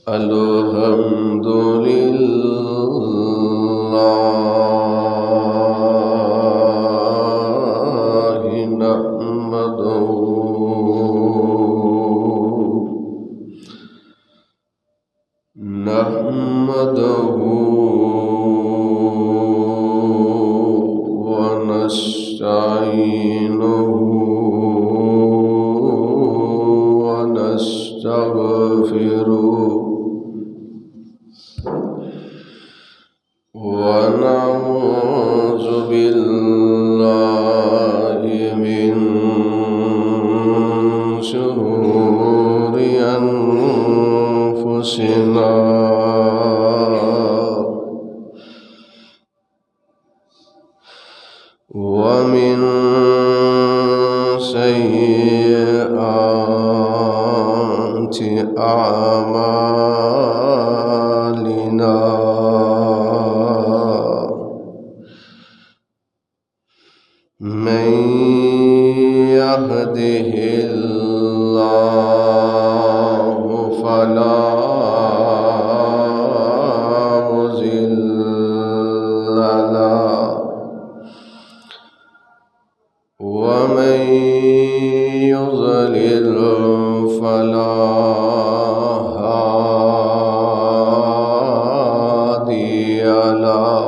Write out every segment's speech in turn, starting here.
Alhamdulillahi nahmaduhu wa nasta'inuhu wa nastaghfiruh wa na'udzu billahi min shururi anfusina wa min sayyiati a'malina man yahdihillahu fala mudilla lahu wa man yudlil fala hadiya lahu.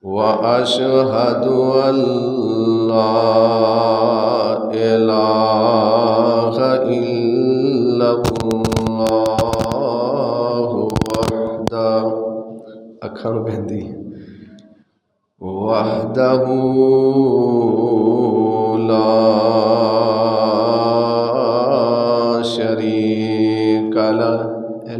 wa ashhadu an la ilaha illallah wahdahu ਅੱਖਾਂ ਨੂੰ ਬਹਿੰਦੀ wahdahu la sharika lahu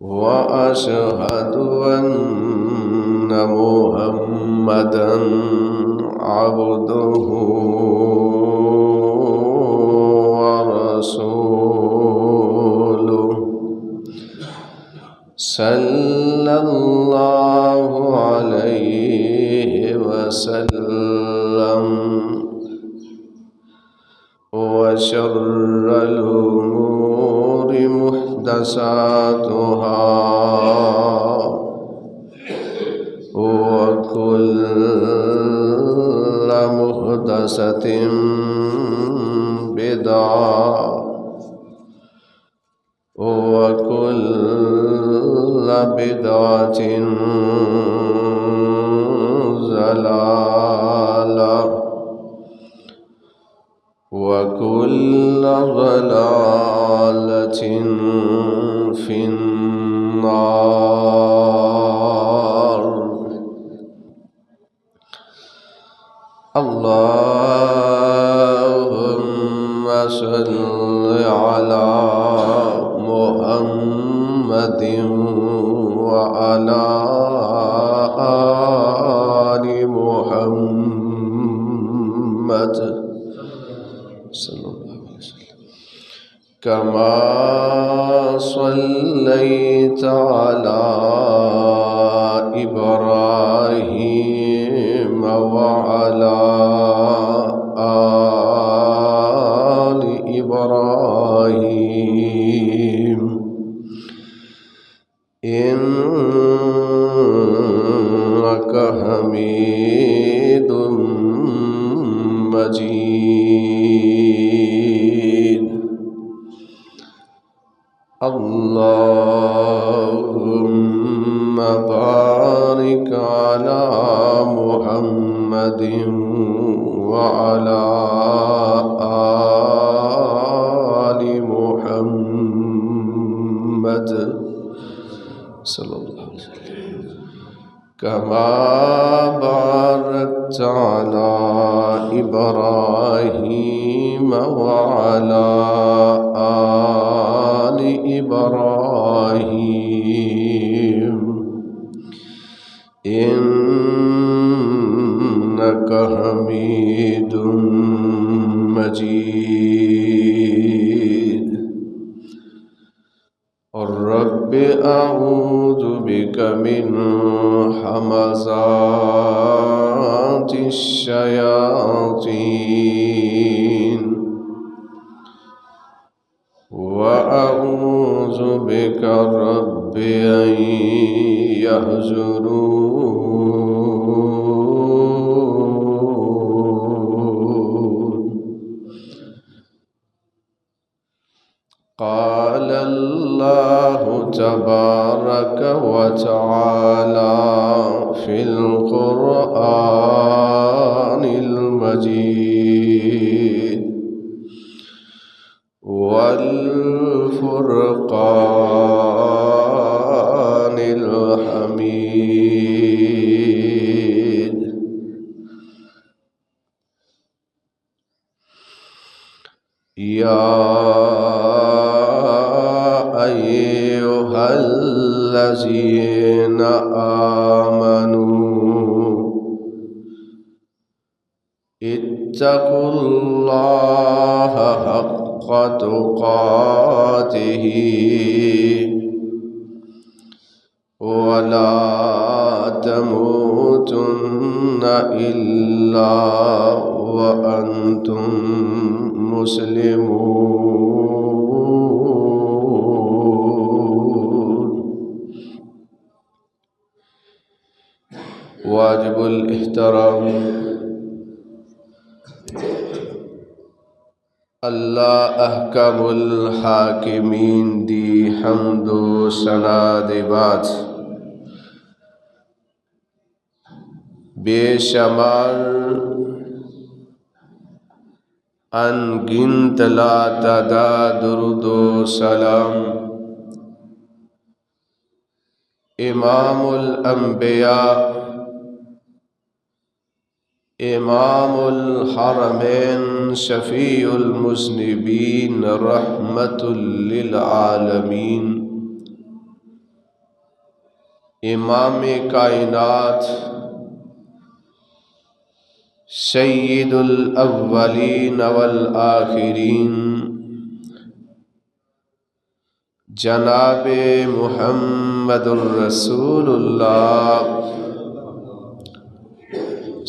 wa ashhadu anna muhammadan abduhu wa rasuluh sallallahu alaihi wasallam wa sharral umuri muhdatsatuha wa kullu muhdatsatin bid'ah wa kullu bid'atin zalalah wa kullu dhalalatin finnar. Allahumma salli ala Muhammadin wa ala ali Muhammad sallallahu alaihi wasallam kama sallaita ala Ibrahim wa ala ali Ibrahim innaka hamidun majid. Allahumma barik ala Muhammadin wa ala ali Muhammad sallallahu alaihi wasallam kama barakta ala Ibrahim wa ala ali Ibrahim innaka hamidun majid. Rabbi a'udzu bika min hamazati syayatin بك رب أن يحضرون قال الله تبارك وتعالى في القرآن المجيد والفرقان الحميد يا أيها الذين آمنوا اتقوا الله حق تقاته ولا تموتن إلا وأنتم مسلمون واجب الاحترام اللہ احکم الحاکمین دی حمد و ثنا دے بعد بے شمار ان گنت لا تعداد درود و سلام امام الانبیاء امام الحرمین شفیع المذنبین رحمت للعالمین امام کائنات سید الاولین والآخرین جناب محمد الرسول اللہ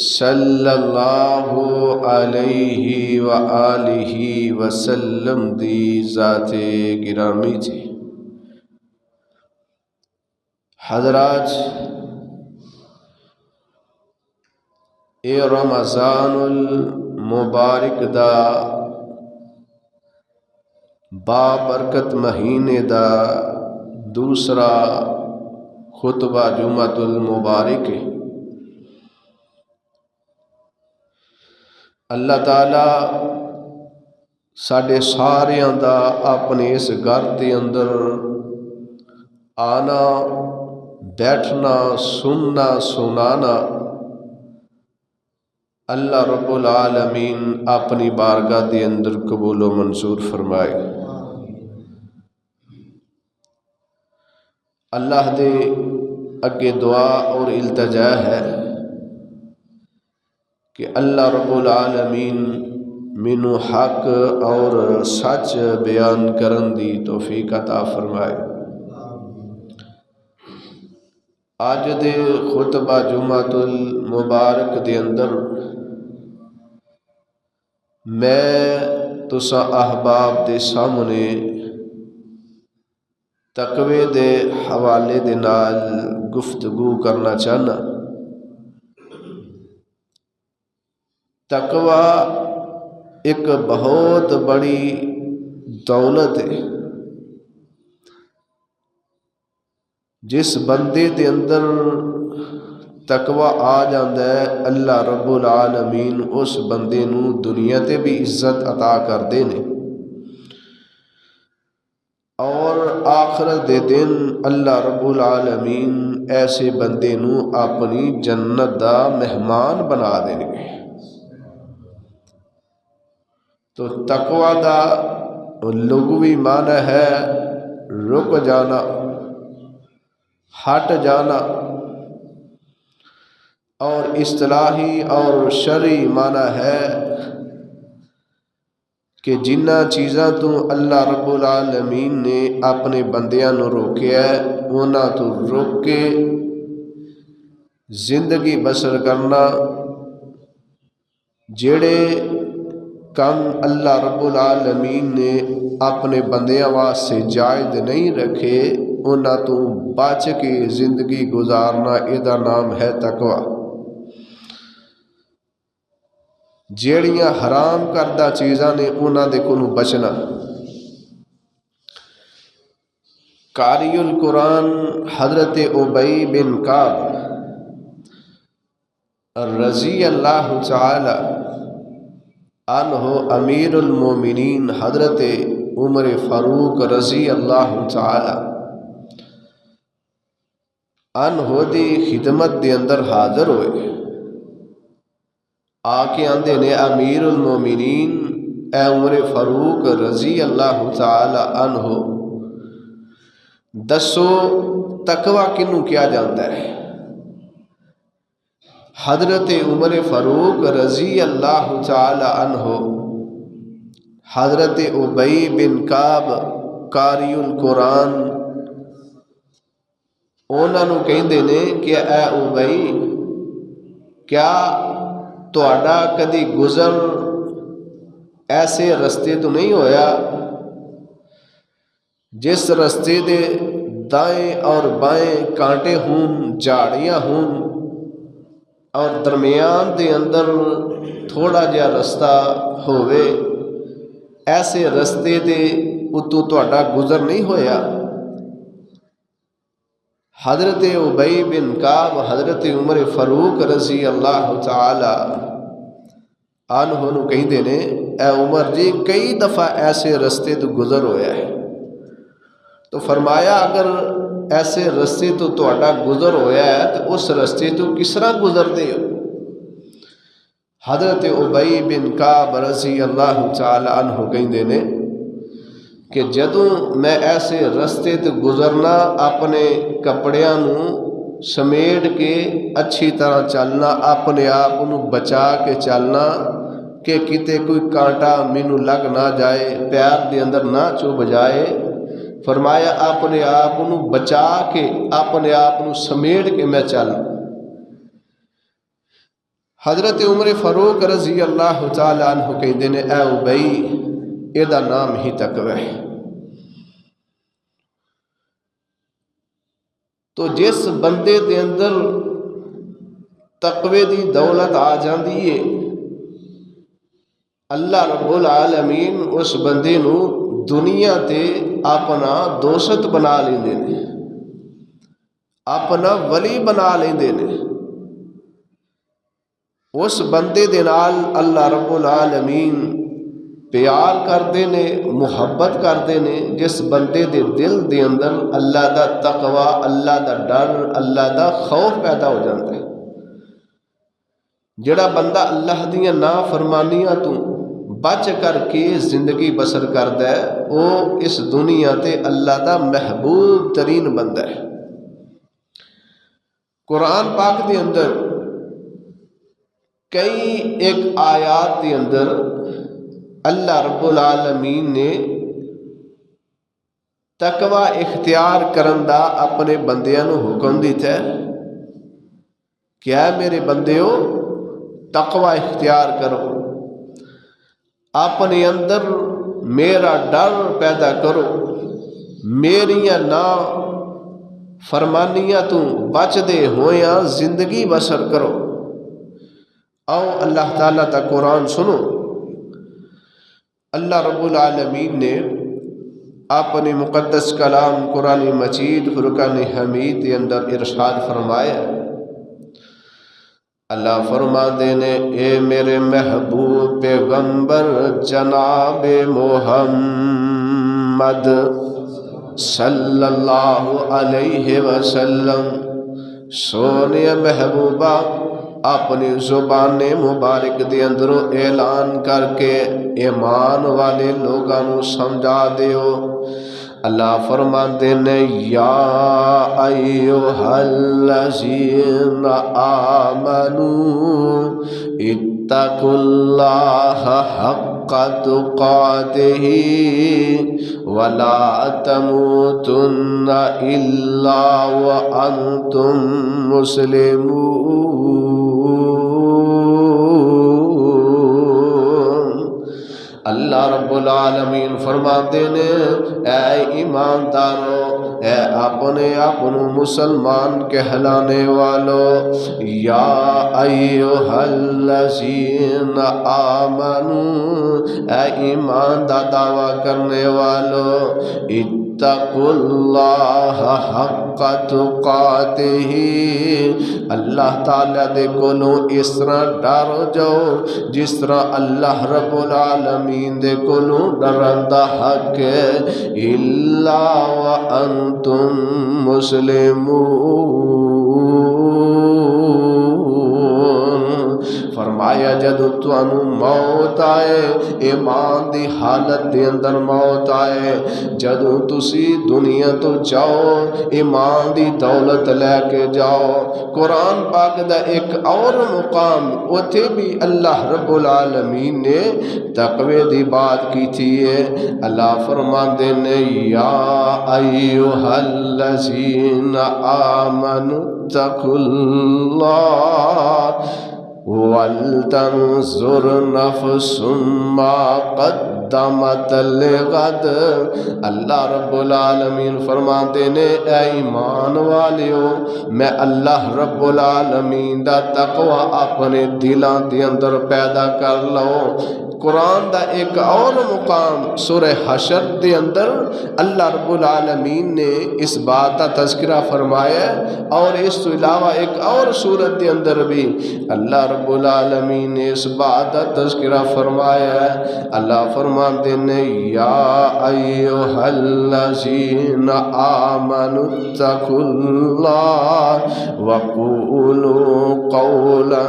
صلی اللہ علیہ وآلہ وسلم دی ذات گرامی تھی۔ حضرات، اے رمضان المبارک دا بابرکت مہینے دا دوسرا خطبہ جمعۃ المبارک ہے۔ اللہ تعالیٰ ساڈے ساریاں دا اپنے اس گھر دے اندر آنا بیٹھنا سننا سنانا اللہ رب العالمین اپنی بارگاہ دے اندر قبول و منظور فرمائے۔ اللہ دے اگے دعا اور التجا ہے کہ اللہ رب العالمین مینوں حق اور سچ بیان کرن دی توفیق عطا فرمائے۔ آج دے خطبہ جمعۃ المبارک دے اندر میں تساں احباب دے سامنے تقوی دے حوالے دے نال گفتگو کرنا چاہنا۔ تقوی ایک بہت بڑی دولت ہے۔ جس بندے دے اندر تقوی آ جاندا ہے اللہ رب العالمین اس بندے نو دنیا تے بھی عزت عطا کردے نے اور آخرت دے دن اللہ رب العالمین ایسے بندے نو اپنی جنت دا مہمان بنا دیں گے۔ تو تقوی دا لغوی معنی ہے رک جانا، ہٹ جانا، اور اصطلاحی اور شرعی معنی ہے کہ جنہ چیزاں تو اللہ رب العالمین نے اپنے بندیاں نو روکیا ہے انہاں تو روک کے زندگی بسر کرنا، جڑے کم اللہ رب العالمین نے اپنے بندیاں واسطے جائز نہیں رکھے انہاں تو بچ کے زندگی گزارنا یہ نام ہے تقوی۔ جیڑیاں حرام کردہ چیزاں نے انہاں دے کولوں بچنا۔ قاری القرآن حضرت ابی بن کعب رضی اللہ تعالی عنہ امیر المومنین حضرت عمر فاروق رضی اللہ تعالی عنہ دی خدمت دے اندر حاضر ہوئے، آکے آندے نے امیر المومنین اے عمر فاروق رضی اللہ تعالی عنہ دسو تقوی کنوں کیا جانتا ہے؟ حضرت عمر فاروق رضی اللہ تعالی عنہ حضرت ابی بن کعب قاری القرآن انہاں نوں کہندے نے کہ اے ابی کیا تہاڈا کدی گزر ایسے رستے تو نہیں ہویا جس رستے دے دائیں اور بائیں کانٹے ہوں، جھاڑیاں ہوں اور درمیان دے اندر تھوڑا جہا رستہ ہوئے، ایسے رستے دے اتوں تہاڈا گزر نہیں ہویا؟ حضرت ابی بن کعب حضرت عمر فاروق رضی اللہ تعالی عنہ نوں کہندے نے اے عمر جی کئی دفعہ ایسے رستے تو گزر ہویا ہے، تو فرمایا اگر ایسے رستے تو تہاڈا گزر ہویا ہے تو اس رستے تو کس طرح گزرتے ہو؟ حضرت ابی بن کعب رضی اللہ تعالی عنہ کہندے نے کہ جدوں میں ایسے رستے تو گزرنا اپنے کپڑیاں نوں سمیٹ کے اچھی طرح چلنا، اپنے آپ نوں بچا کے چلنا کہ کتے کوئی کانٹا مینوں لگ نہ جائے، پیر دے اندر نہ چبھ جائے۔ فرمایا اپنے آپ نوں بچا کے اپنے آپ نوں سمیٹ کے میں چل۔ حضرت عمر فاروق رضی اللہ تعالی عنہ کہندے نے اے ابی یہ نام ہی تقوی ہے۔ تو جس بندے دے اندر تقوی دی دولت آ جاندی ہے اللہ رب العالمین اس بندے نو دنیا تے اپنا دوست بنا لیندے نے، اپنا ولی بنا لیندے نے۔ اس بندے دے نال اللہ رب العالمین پیار کردے نے، محبت کردے نے جس بندے دے دل دے اندر اللہ دا تقوی، اللہ دا ڈر، اللہ دا خوف پیدا ہو جاتا ہے۔ جڑا بندہ اللہ دیاں نافرمانیاں تو بچ کر کے زندگی بسر کردا ہے وہ اس دنیا تے اللہ دا محبوب ترین بندہ ہے۔ قرآن پاک دے اندر کئی ایک آیات دے اندر اللہ رب العالمین نے تقوی اختیار کرن دا اپنے بندیاں نو حکم دیتا ہے کہ اے میرے بندیو تقوی اختیار کرو، اپنے اندر میرا ڈر پیدا کرو، میریاں نا فرمانیاں تو بچ دے ہویاں زندگی بسر کرو۔ آؤ اللہ تعالیٰ تا قرآن سنو۔ اللہ رب العالمین نے اپنے مقدس کلام قرآن مجید فرقان حمید کے اندر ارشاد فرمایا، اللہ فرماتے نے اے میرے محبوب پیغمبر جناب محمد صلی اللہ علیہ وسلم، سونے محبوبہ اپنی زبان مبارک دے اندروں اعلان کر کے ایمان والے لوگوں سمجھا دیو۔ اللہ فرماتے نے یا ایھا الذین آمنوا اتقوا اللہ حق تقاتہ ولا تموتن الا وانتم مسلمون۔ رب العالمین فرماتے نے اے ایماندارو، اے اپنے اپنوں مسلمان کہلانے والو، یا ایھا الذین آمنو، اے ایمان دا دعویٰ کرنے والو، اتقوا اللہ حق تقاتہ، اللہ تعالیٰ دے کولوں اس طرح ڈر جاؤ جس طرح اللہ رب العالمین دے کولوں ڈرن دا حق ہے، الا وانتم مسلمون۔ فرمایا جدو تانوں موت آئے، ایمان دی حالت دے اندر موت آئے، جدو تسی دنیا تو جاؤ ایمان دی دولت لے کے جاؤ۔ قرآن پاک دا ایک اور مقام اتھے بھی اللہ رب العالمین نے تقوی دی بات کی تھی ہے۔ اللہ فرماندے نے یا ایھا الذین آمنوا اتقوا اللہ وَلْتَنْظُرْ نَفْسٌ مَّا قَدَّمَتْ لِغَدٍ۔ اللہ رب العالمین فرماتے نے اے ایمان والیو، میں اللہ رب العالمین دا تقوی اپنے دلاں دے اندر پیدا کر لو۔ قرآن دا ایک اور مقام سورہ حشر دے اندر اللہ رب العالمین نے اس بات کا تذکرہ فرمایا، اور اس تو علاوہ ایک اور سورت دے اندر بھی اللہ رب العالمین نے اس بات کا تذکرہ فرمایا۔ اللہ فرماتے نے یا ایھا الذین آمنوا اتقوا اللہ وقولوا قولا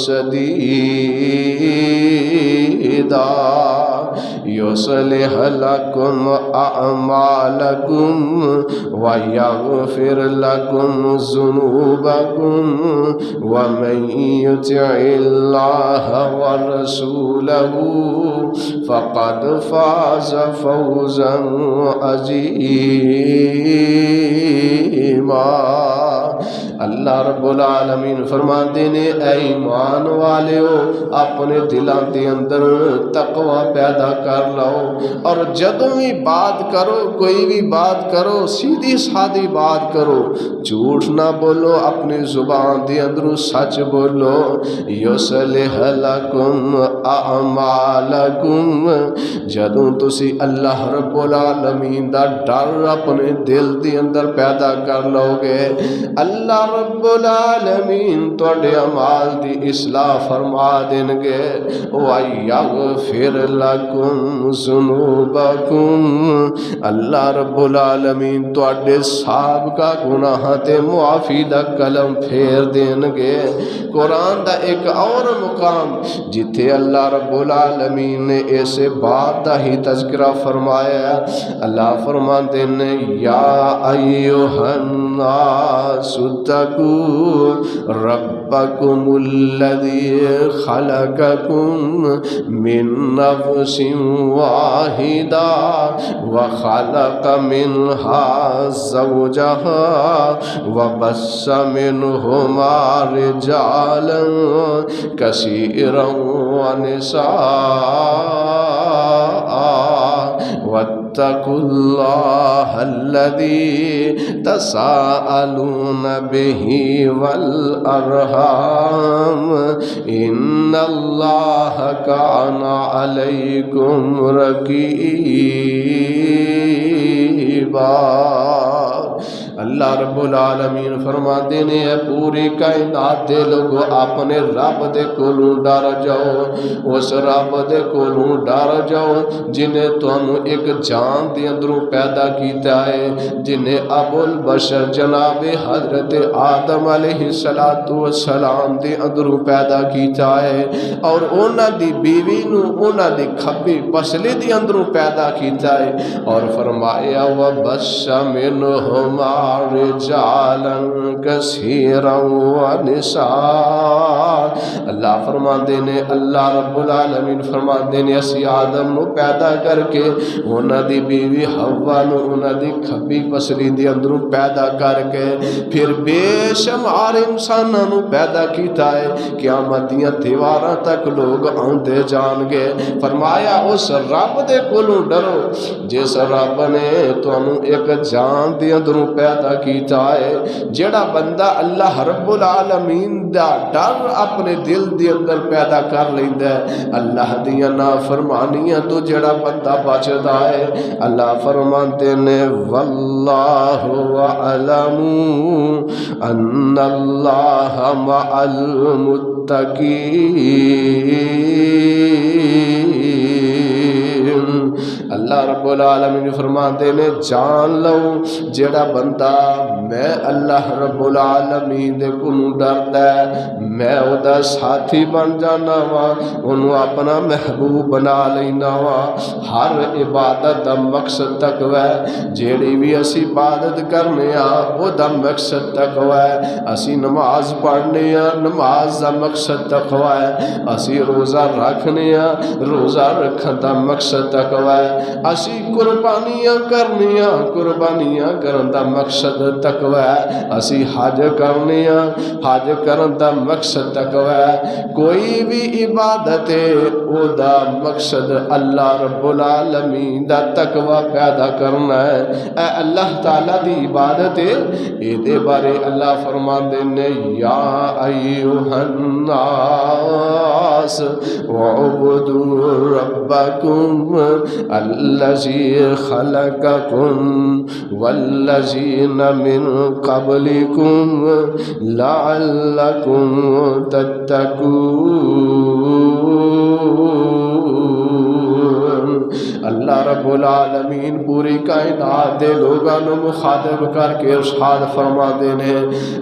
سدیدا یصلح لکم اعمالکم ویغفر لکم ذنوبکم ومن یطع اللہ ورسولہ فقد فاز فوزا عظیما۔ اللہ رب العالمین فرماتے نے اے ایمان والےو، اپنے دلان دے اندر تقوی پیدا کر لو، اور جدوں بھی بات کرو، کوئی بھی بات کرو، سیدھی سادھی بات کرو، جھوٹ نہ بولو، اپنی زبان دے اندر سچ بولو۔ یصلح لکم اعمالکم، جدوں تسی اللہ رب العالمین دا ڈر اپنے دل دے اندر پیدا کر لو گے، اللہ رب العالمین توڑے اعمال دی اصلاح فرما دیں گے۔ وَيَغْفِرْ لَكُمْ ذُنُوبَكُمْ، اللہ رب العالمین توڑے سابقہ گناہ تے معافی دا قلم پھیر دیں گے۔ قرآن دا ایک اور مقام جتھے اللہ رب العالمین نے ایسے بات دا ہی تذکرہ فرمایا، اللہ فرماتے ہیں یا ایھا الناس اتقوا ربکم الذی خلقکم من نفس واحدہ وخلق منها زوجها وبث منہما رجالا کثیرا ونساء واتقوا اللہ الذی تساءلون به والارحام ان اللہ کان علیکم رقیبا۔ اللہ رب العالمین فرماتے ہیں اے پوری کائنات دے لوگو، اپنے رب دے کولوں ڈر جاؤ، اس رب دے کولوں ڈر جاؤ جنہیں تانوں ایک جان دے اندروں پیدا کیتا ہے، جنہیں ابو البشر جناب حضرت آدم علیہ السلام دے اندروں پیدا کیتا ہے، اور اونا دی بیوی نو اونا دی کھبی پسلے دے اندروں پیدا کیتا ہے، اور فرمایا وَبَثَّ مِنْهُمَا رجالا کثیرا ونساء۔ اللہ فرماندے نے، اللہ رب العالمین فرماندے نے اسی آدم نو پیدا کر کے انہاں دی بیوی حوا نو انہاں دی کھبی پسلی دے اندروں پیدا کر کے پھر بے شمار انساناں نو پیدا کیتا ہے۔ قیامت دیاں دیواراں تک لوگ آندے جان گے۔ فرمایا اس رب دے کولوں ڈرو جس رب نے تانوں ایک جان دے اندروں پیدا کیتا ہے۔ جڑا بندہ اللہ رب العالمین دا ڈر اپنے دل دے اندر پیدا کر لیندا ہے، اللہ دیاں نافرمانیاں تو جڑا بندہ بچدا ہے، اللہ فرماندے نے واللہ اعلم ان اللہ مع المتقین۔ اللہ رب العالمین فرماندے نے جان لو جڑا بندہ میں اللہ رب العالمین دے کولوں ڈردا ہے، میں او دا ساتھی بن جانا وا، اونوں اپنا محبوب بنا لینا وا۔ ہر عبادت دا مقصد تقوی ہے، جیڑی بھی اسی عبادت کرنے آ او دا مقصد تقوی ہے۔ اسی نماز پڑھنے آ، نماز دا مقصد تقوی ہے۔ اسی روزہ رکھنے آ، روزہ رکھن دا مقصد تقوی ہے۔ اسی قربانیاں کرنے آ، قربانیاں کرن دا مقصد تقوی ہے۔ اسی حج کرنے آ، حج کرن دا مقصد تقوی ہے۔ کوئی بھی عبادت ہے او دا مقصد اللہ رب العالمین دا تقوی پیدا کرنا ہے۔ اے اللہ تعالیٰ دی عبادت ہے، اے دے بارے اللہ فرماندے نے یا ایھا الناس وعبدوا ربکم الذی خلقکم والذین من قبلکم لعلکم تتقون۔ اللہ رب العالمین پوری کائنات دے لوگاں نو مخاطب کر کے ارشاد فرما دے نے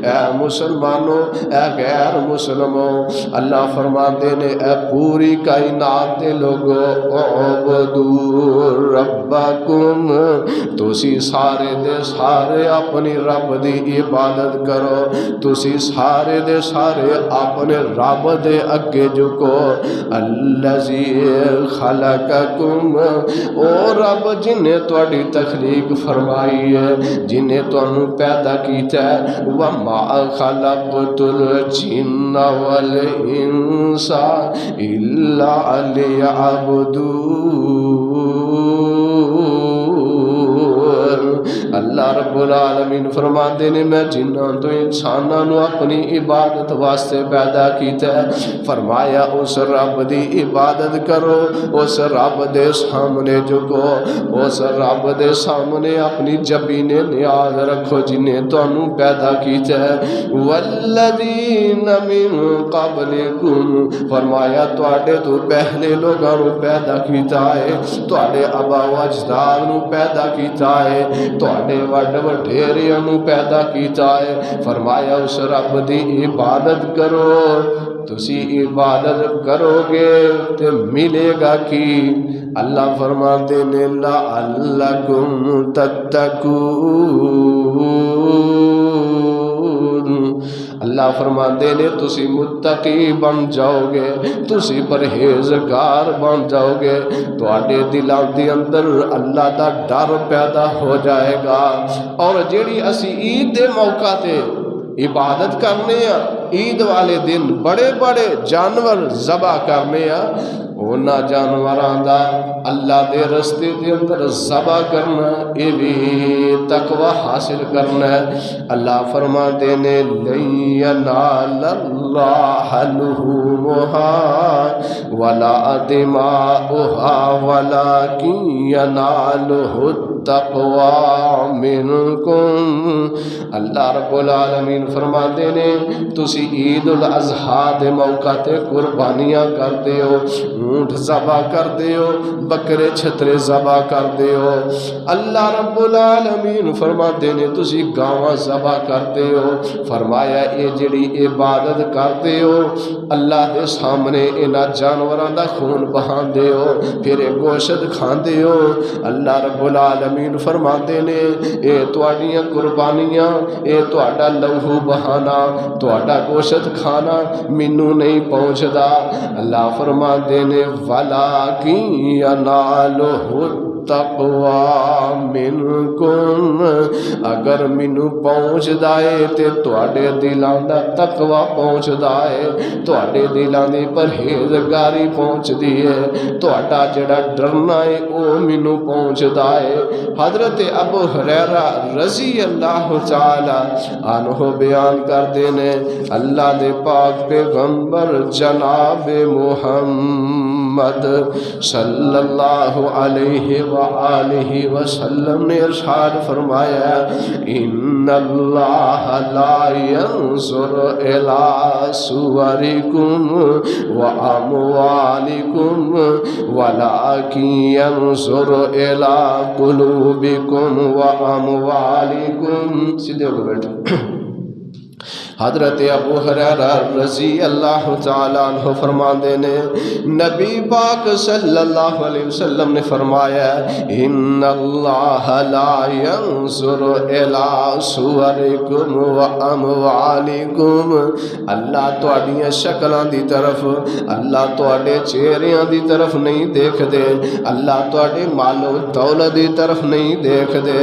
اے مسلمانوں، اے غیر مسلموں، اللہ فرما دے نے اے پوری کائنات دے لوگوں اعبدوا ربکم، تسی سارے دے سارے اپنی رب دی عبادت کرو، تسی سارے دے سارے اپنے رب دے اگے جھکو۔ الذی خلقکم، او رب جنہیں تواڈی تخلیق فرمائی ہے، جنہیں تانوں پیدا کیتا ہے۔ وما خلقت الجن والانس الا لیعبدون۔ اللہ رب العالمین فرماندے نے میں جنہاں تو انساناں نو اپنی عبادت واسطے پیدا کیتا ہے، فرمایا اس رب دی عبادت کرو، اس رب دے سامنے جھکو، اس رب دے سامنے اپنی جبین نیاز رکھو جنہیں تانوں پیدا کیتا ہے۔ والذین من قبلکم، فرمایا تواڈے تو پہلے لوگاں نو پیدا کیتا ہے، تواڈے آبا و اجداد نو پیدا کیتا ہے، تواڈے وڈ وڈیریاں نو پیدا کیتا ہے۔ فرمایا اس رب دی عبادت کرو، تسی عبادت کرو گے تے ملے گا کی؟ اللہ فرماتے نے لعلکم تتقون، اللہ فرماتے نے تسی متقی بن جاؤ گے، تسی پرہیزگار بن جاؤ گے، تواڈے دلاں دے اندر اللہ دا ڈر پیدا ہو جائے گا۔ اور جیڑی اسی عید دے موقع تے عبادت کرنے ہیں، عید والے دن بڑے بڑے جانور ذبح کرنے ہیں، اونا جانوراں دا اللہ دے رستے دے اندر ذبح کرنا، یہ بھی تقوی حاصل کرنا ہے۔ اللہ فرماتے نے لن ینال اللہ لحومہا ولا دماؤہا ولکن ینالہ التقوی منکم۔ اللہ رب العالمین فرماتے نے تسی عید الاضحیٰ دے موقع تے قربانیاں کرتے ہو، اونٹ ذبح کرتے ہو، بکرے چھترے ذبح کرتے ہو۔ اللہ رب العالمین فرماتے نے تسی گاواں ذبح کرتے ہو، فرمایا اے جڑی عبادت کرتے ہو اللہ دے سامنے انہاں جانور جانوراں دا خون بہاندے ہو پھر گوشت کھاندے ہو۔ اللہ رب العالمین فرماندے نے اے تواڈیاں قربانیاں، اے تواڈا لہو بہانا، تواڈا گوشت کھانا مینوں نہیں پہنچدا۔ اللہ فرماندے نے وَلَٰكِن يَنَالُهُ التَّقْوَىٰ مِنْكُمْ، اگر مینوں پہنچدا اے تے تواڈے دلاں دا تقوی پہنچدا اے، تواڈے دلاں دی پرہیزگاری پہنچدی ہے، تواڈا جڑا ڈرنا ہے او مینوں پہنچدا ہے۔ حضرت ابو ہریرہ رضی اللہ تعالی عنہ بیان کردے نے اللہ دے پاک پیغمبر جناب محمد صلی اللہ علیہ وآلہ وسلم نے ارشاد فرمایا ان اللہ لا ينظر الى صورکم واموالکم ولکن ينظر الى قلوبکم واموالکم۔ سیدھے ہو کے بیٹھو۔ حضرت ابو ہریرہ رضی اللہ تعالیٰ عنہ فرماندے نے نبی پاک صلی اللہ علیہ وسلم نے فرمایا ان اللہ لا ينظر الى صورکم واموالکم، اللہ تواڈیاں شکلاں دی طرف، اللہ تواڈے چہریاں دی طرف نہیں دیکھ دے، اللہ تواڈے مال و دولت دی طرف نہیں دیکھ دے،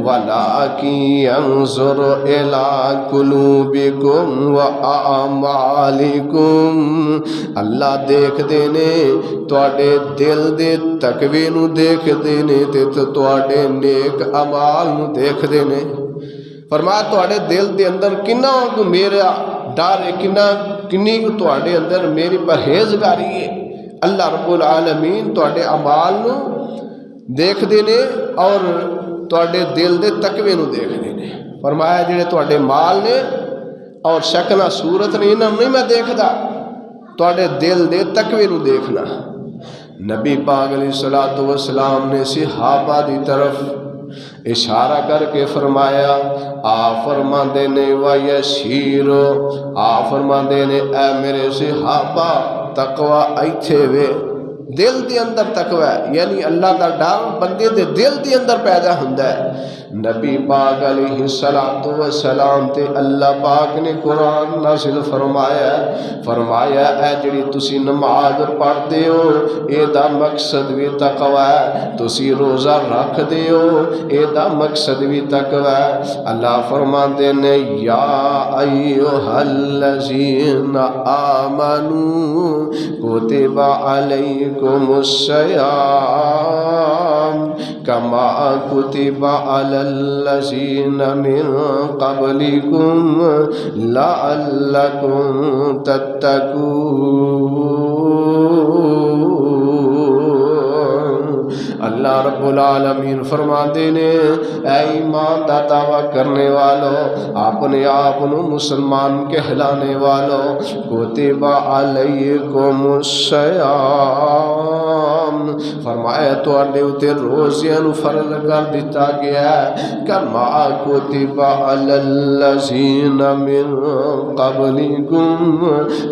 ولکن ينظر الى قلوبکم و اعمالکم، اللہ دیکھ دے نے تواڈے دل دے تقوی نو دیکھ دے نے تے تواڈے نیک اعمال نو دیکھ دے نے۔ فرمایا تواڈے دل دے اندر کنا کو میرا ڈر ہے، کنی کو تواڈے اندر میری پرہیزگاری ہے۔ اللہ رب العالمین تواڈے اعمال نو دیکھ دے نے اور تواڈے دل دے تقوی نو دیکھ دے نے۔ فرمایا جڑے تواڈے مال نے اور شکل صورت نہیں انہاں نہیں میں دیکھدا، تواڈے دل دے تقوی نو دیکھنا۔ نبی پاک علیہ الصلوۃ والسلام نے صحابہ دی طرف اشارہ کر کے فرمایا فرماندے نے وَيَشِيرُ، فرماندے نے اے میرے صحابہ تقوی ایتھے وے، دل دے اندر تقوی یعنی اللہ دا ڈر بندے دے دل دے اندر پیدا ہوندا ہے۔ نبی پاک علیہ الصلوۃ والسلام تے اللہ پاک نے قرآن نازل فرمایا اے جڑی تسی نماز پڑھدے ہو اے دا مقصد بھی تقوی ہے، تسی روزہ رکھ دے ہو اے دا مقصد بھی تقوی ہے۔ اللہ فرماندے نے یا ایھا الذین آمنوا کتب علیکم الصیام کما کتب علی الذین من قبلکم لعلکم تتقون۔ اللہ رب العالمین فرماندے نے اے ایمان دا دعویٰ کرنے والوں، اپنے آپ نو مسلمان کہلانے والوں، کتب علیکم الصیام، فرمایا تواڈے اُتے روزیاں نو فرض کر دتا گیا ہے، کما کتب علی الذین من قبلکم،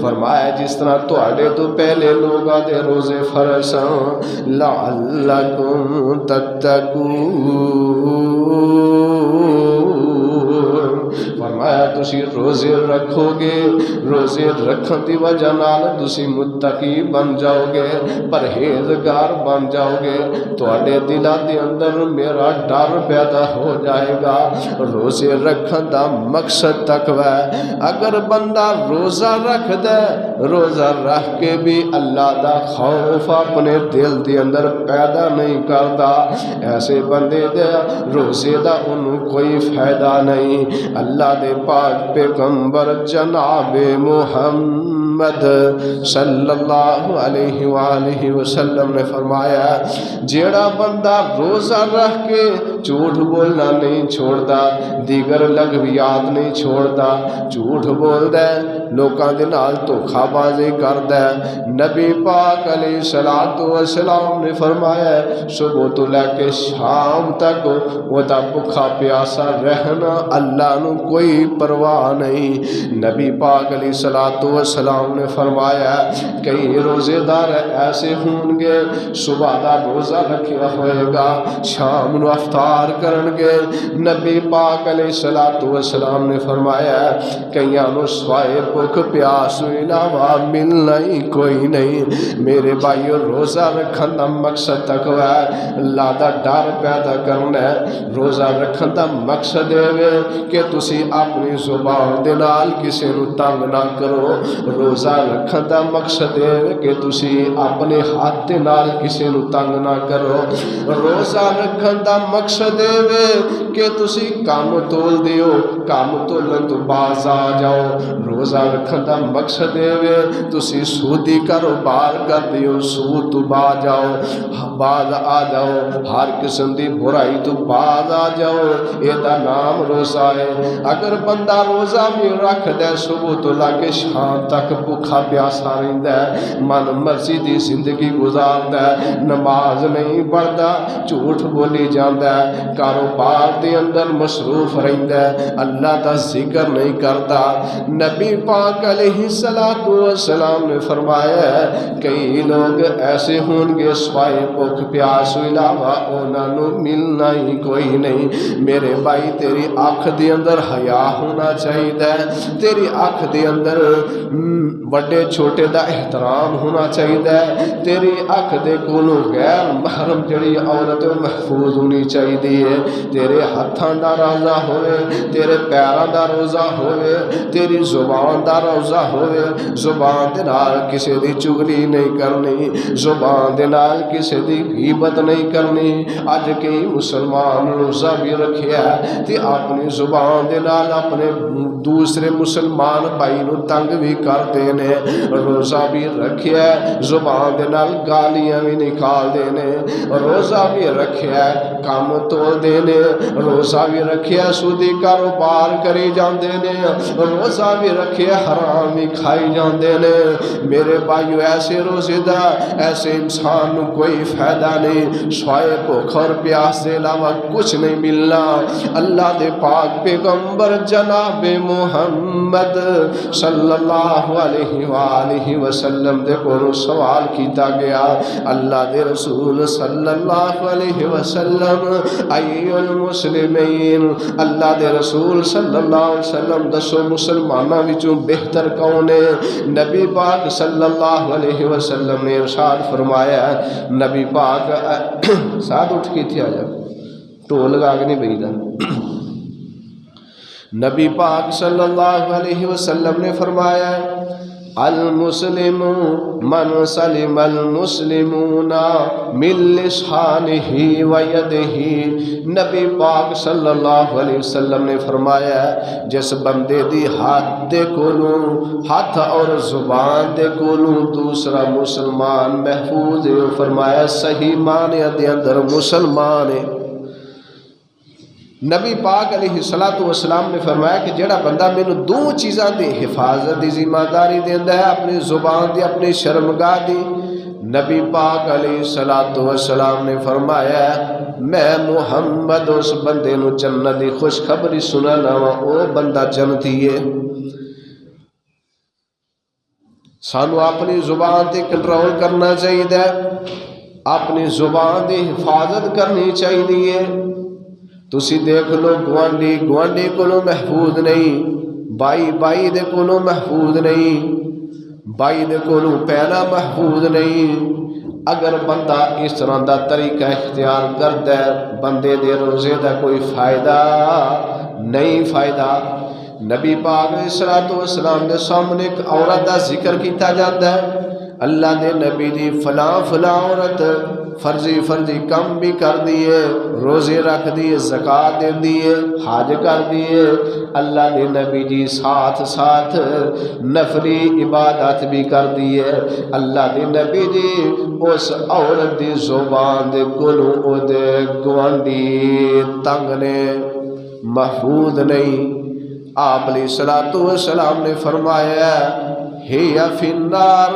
فرمایا جس طرح تواڈے تو پہلے لوگاں دے روزے فرض سن، لعلکم تتقون، فرمایا تسی روزے رکھو گے، روزے رکھن دی وجہ نال تسی متقی بن جاؤ گے، پرہیزگار بن جاؤ گے، تواڈے دلاں دے اندر میرا ڈر پیدا ہو جائے گا۔ روزے رکھن دا مقصد تقوی ہے۔ اگر بندہ روزہ رکھ دے، روزہ رکھ کے بھی اللہ دا خوف اپنے دل دے اندر پیدا نہیں کرتا، ایسے بندے دے روزے دا انہوں کوئی فائدہ نہیں۔ اللہ دے پاک پیغمبر جناب محمد صلی اللہ علیہ وآلہ وسلم نے فرمایا جیڑا بندہ روزہ رکھ کے جھوٹ بولنا نہیں چھوڑتا، دیگر لغویات نہیں چھوڑتا، جھوٹ بولدا ہے، لوکاں دے نال دھوکھا بازی کردا ہے، نبی پاک علیہ الصلوۃ والسلام نے فرمایا صبح تو لے کے شام تک وہ دا بھوکا پیاسا رہنا اللہ نو کوئی پرواہ نہیں۔ نبی پاک علیہ الصلوۃ والسلام السلام نے فرمایا کئی روزے دار ایسے ہوں گے صبح دا روزہ رکھیا ہوئے گا شام نو افطار کرن گے نبی پاک علیہ الصلوۃ والسلام نے فرمایا کئیاں نو سوائے بھوک پیاس تو علاوہ ملنا ہی کوئی نہیں میرے بھائیو روزہ رکھن دا مقصد تقوی ہے اللہ دا ڈر پیدا کرنا ہے روزہ رکھن دا مقصد ہے کہ تسی اپنی زبان دے نال کسی نو تنگ نہ کرو روزہ رکھن دا مقصد ہے کہ تسی اپنے ہاتھ دے نال کسی نو تنگ نہ کرو روزہ رکھن دا مقصد ہے کہ تسی کام تول دیو کام تولن تو باز آ جاؤ روزہ رکھن دا مقصد ہے تسی سودی کاروبار کر دیو سود تو باز آ جاؤ ہر قسم دی برائی تو باز آ جاؤ یہ دا نام روزہ ہے اگر بندہ روزہ بھی رکھ دے صبح تو لا کے شام تک بھوکا پیاسا رہندا ہے من مرضی دی زندگی گزاردا ہے نماز نہیں پڑھدا جھوٹ بولی جاندا ہے کاروبار دے اندر مصروف رہندا ہے اللہ دا ذکر نہیں کرتا نبی پاک علیہ الصلوۃ والسلام نے فرمایا ہے کئی لوگ ایسے ہوں گے سوائے بھوک پیاس علاوہ انہاں نو ملنا ہی کوئی نہیں میرے بھائی تیری اکھ دے اندر حیا ہونا چاہیے تیری اکھ دے اندر بڑے چھوٹے دا احترام ہونا چاہیے تیری اکھ دے کولوں غیر محرم جڑی عورت محفوظ ہونی چاہیے تیرے ہتھاں دا روزہ ہوئے تیرے پیراں دا روزہ ہوئے تیری زبان دا روزہ ہوئے زبان دے نال کسے دی چغلی نہیں کرنی زبان دے نال کسے دی غیبت نہیں کرنی اج کئی مسلمان روزہ بھی رکھیا تے اپنی زبان دے نال اپنے دوسرے مسلمان بھائی نو تنگ بھی کرتے نے روزہ بھی رکھیا زبان دے نال گالیاں بھی نکال دینے روزہ بھی رکھیا کام تول دینے روزہ بھی رکھیا سودی کاروبار کری جاندے نے روزہ بھی رکھیا حرام بھی کھائی جاندے نے میرے بھائیو ایسے روزے دا ایسے انسان نو کوئی فائدہ نہیں سوائے بھوک اور پیاس دے علاوہ کچھ نہیں ملنا اللہ دے پاک پیغمبر جناب محمد صلی اللہ علیہ وآلہ وسلم دے کو سوال کیتا گیا اللہ دے رسول صلی اللہ علیہ وسلم ای المسلمین اللہ دے رسول صلی اللہ علیہ وسلم دسو مسلمانہ وچوں بہتر کون ہے نبی پاک صلی اللہ علیہ وسلم نے ارشاد فرمایا نبی پاک ساتھ اٹھ کی تھی آجا ٹول لگا کے نہیں بیدا نبی پاک صلی اللہ علیہ وسلم نے فرمایا المسلم من سلم المسلمون من لسانه ويده نبی پاک صلی اللہ علیہ وسلم نے فرمایا جس بندے دی ہاتھ دے کولوں ہاتھ اور زبان دے کولوں دوسرا مسلمان محفوظ ہے فرمایا صحیح معنی دے اندر مسلمان ہے نبی پاک علیہ الصلوۃ والسلام نے فرمایا کہ جڑا بندہ مینوں دو چیزاں دی حفاظت دی ذمہ داری دیندا ہے اپنی زبان دی اپنی شرمگاہ دی نبی پاک علیہ الصلوۃ والسلام نے فرمایا میں محمد اس بندے نو جنت دی خوشخبری سنانا وا او بندہ جنتی ہے سانو اپنی زبان تے کنٹرول کرنا چاہیے اپنی زبان دی حفاظت کرنی چاہیے تسی دیکھ لو گوانڈی کولوں محفوظ نہیں بائی دے کولوں محفوظ نہیں بائی دے کولوں پہلا محفوظ نہیں اگر بندہ اس طرح دا طریقہ اختیار کردا ہے بندے دے روزے دا کوئی فائدہ نہیں فائدہ نبی پاک علیہ الصلوۃ والسلام دے سامنے ایک عورت دا ذکر کیتا جاتا ہے اللہ دے نبی دی فلاں عورت فرضی کم بھی کر دیے روزے رکھ دیے زکوٰۃ دے دیے حج کر دیے اللہ دے نبی جی ساتھ نفلی عبادت بھی کر دیے اللہ دے نبی جی اس عورت دی زبان دے کولوں او دے گوانڈی تنگ نے محفوظ نہیں آپ علیہ الصلوۃ والسلام نے فرمایا ہی فی النار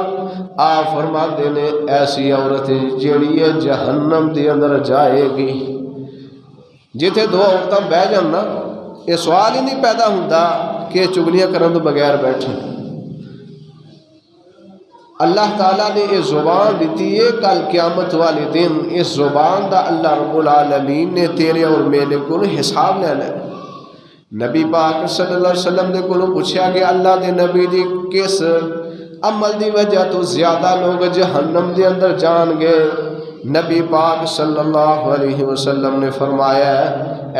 آپ فرماتے نے ایسی عورت جیڑی ہے جہنم دے اندر جائے گی جتھے دو عورتاں بہ جان نا یہ سوال ہی نہیں پیدا ہوندا کہ چگلیاں کرن تو بغیر بیٹھے اللہ تعالیٰ نے یہ زبان دیتی ہے، کل قیامت والے دن اس زبان دا اللہ رب العالمین نے تیرے اور میرے کو حساب لینا ہے۔ نبی پاک صلی اللہ علیہ وسلم دے کو پوچھا کہ اللہ دے نبی دی کس عمل دی وجہ تو زیادہ لوگ جہنم دے اندر جان گے؟ نبی پاک صلی اللہ علیہ وسلم نے فرمایا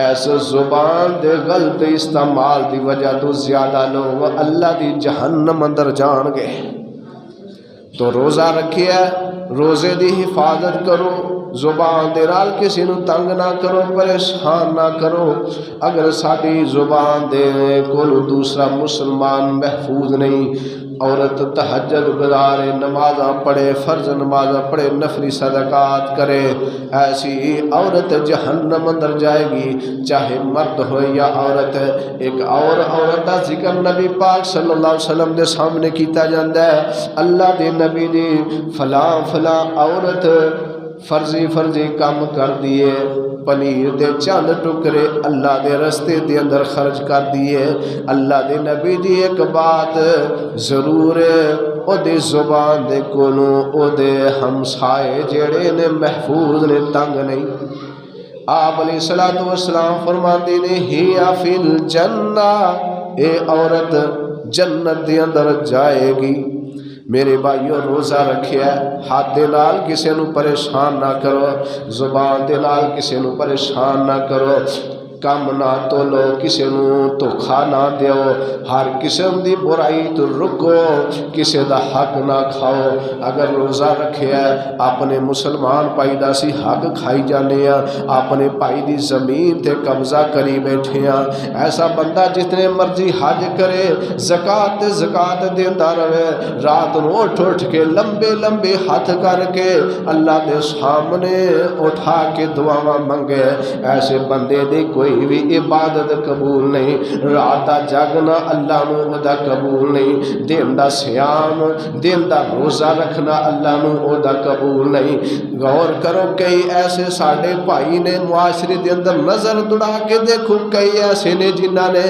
ایسے زبان دے غلط استعمال دی وجہ تو زیادہ لوگ اللہ دی جہنم اندر جان گے۔ تو روزہ رکھیا، روزے دی حفاظت کرو، زبان دے نال کسی نو تنگ نہ کرو، پریشان نہ کرو۔ اگر ساری زبان دے کول دوسرا مسلمان محفوظ نہیں، عورت تہجد گزارے، نمازاں پڑھے، فرض نمازاں پڑھے، نفلی صدقات کرے، ایسی عورت جہنم اندر جائے گی، چاہے مرد ہو یا عورت۔ ایک اور عورت دا ذکر نبی پاک صلی اللہ علیہ وسلم دے سامنے کیتا جاندا ہے۔ اللہ دے نبی دی فلاں فلاں عورت فرضی کام کر دیے، پنیر دے چند ٹکرے اللہ دے رستے دے اندر خرچ کر دیے۔ اللہ دے نبی دی ایک بات ضرور او دے زبان دے کولوں او دے ہمسائے جڑے نے محفوظ نے، تنگ نہیں۔ آپ علیہ الصلوۃ والسلام فرماتے نے ہیا فی الجنہ، اے عورت جنت دے اندر جائے گی۔ میرے بھائیو روزہ رکھیا، ہاتھ دے نال کسے نو پریشان نہ کرو، زبان دے نال کسے نو پریشان نہ کرو، کم نہ تولو، کسے نو دھوکھا نہ دیو، ہر قسم دی برائی تو رکو، کسے دا حق نہ کھاؤ۔ اگر روزہ رکھیا اپنے مسلمان پائی دا سی حق کھائی جانے ہیں، اپنے پائی دی زمین تے قبضہ کری بیٹھے ہیں۔ ایسا بندہ جتنے مرضی حج کرے، زکات دیندا رہے، رات نو اٹھ کے لمبے لمبے ہاتھ کر کے اللہ دے سامنے اٹھا کے دعاواں منگے، ایسے بندے دی کوئی بھی عبادت قبول نہیں۔ رات دا جاگنا اللہ نو دا قبول نہیں، دن دا سیام، دن دا روزہ رکھنا اللہ نو دا قبول نہیں۔ غور کرو، کئی ایسے ساڑھے بھائی نے معاشرے دے اندر نظر دوڑا کے دیکھو، کئی ایسے نے جنہاں نے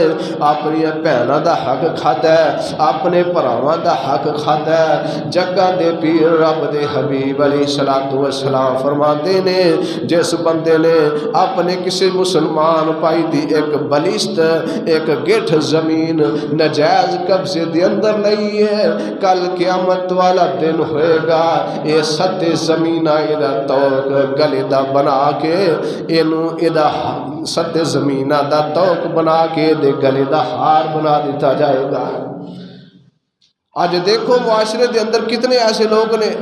اپنی بہناں دا حق کھادا ہے، اپنے بھراواں دا حق کھادا ہے۔ جگہ دے پیر رب دے حبیب علیہ الصلوۃ والسلام فرماتے نے جس بندے نے اپنے کسی مسلمان پائی دی ایک بلشت، ایک گٹھ زمین نجائز قبضے دے اندر نہیں ہے، کل قیامت والا دن ہوئے گا، یہ ستے زمینہ ایدہ توق گلے دا بنا کے اینو ایدہ ستے زمینہ دا توق بنا کے دے گلے دا ہار بنا دیتا جائے گا۔ آج دیکھو معاشرے دے اندر کتنے ایسے لوگ نے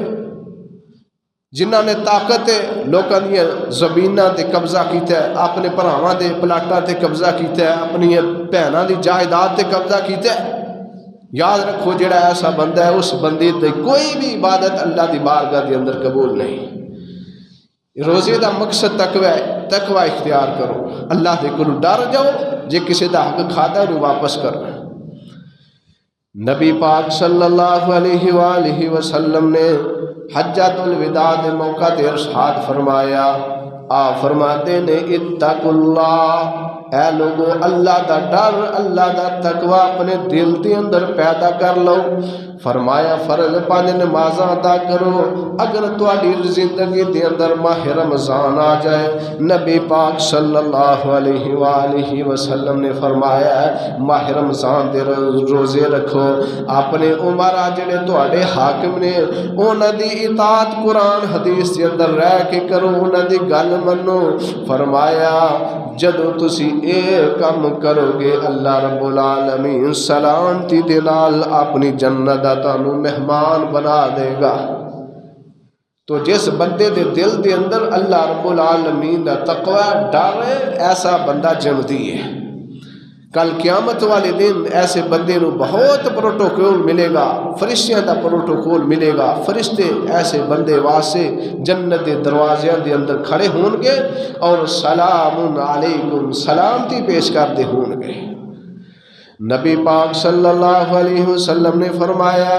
جنہاں نے طاقت لوکاں دی زمیناں تے قبضہ کیتا ہے، اپنے بھراواں دے پلاٹاں تے قبضہ کیتا ہے، اپنی بہناں دی جائیداد تے قبضہ کیتا ہے۔ یاد رکھو جڑا ایسا بندہ ہے اس بندے تے کوئی بھی عبادت اللہ دی بارگاہ دے اندر قبول نہیں۔ روزے دا مقصد تقوی اختیار کرو، اللہ دے کولوں ڈر جاؤ، جے کسی دا حق کھادا ہے واپس کرو۔ نبی پاک صلی اللہ علیہ وآلہ وسلم نے حجۃ الوداع دے موقع تے ارشاد فرمایا، آپ فرماتے نے اتقوا اللہ، اے لوگو اللہ دا ڈر، اللہ دا تقوی اپنے دل دے اندر پیدا کر لو۔ فرمایا فرض 5 نمازاں ادا کرو۔ اگر تواڈی زندگی دے اندر ماہ رمضان آ جائے، نبی پاک صلی اللہ علیہ وآلہ وسلم نے فرمایا ماہ رمضان دے روزے رکھو، اپنے عمرہ جڑے تواڈے حاکم نے انہاں دی اطاعت قرآن حدیث دے اندر رہ کے کرو، انہاں دی گل منو۔ فرمایا جدو تسی اے کم کرو گے اللہ رب العالمین سلامتی دے نال اپنی جنت دا تانوں مہمان بنا دے گا۔ تو جس بندے دے دل دے اندر اللہ رب العالمین دا تقوی ڈر ہے، ایسا بندہ جنتی ہے۔ کل قیامت والے دن ایسے بندے نو بہت پروٹوکول ملے گا، فرشتیاں دا پروٹوکول ملے گا، فرشتے ایسے بندے واسطے جنت دے دروازیاں دے اندر کھڑے ہون گے اور سلام علیکم سلامتی پیش کرتے ہون گے۔ نبی پاک صلی اللہ علیہ وسلم نے فرمایا،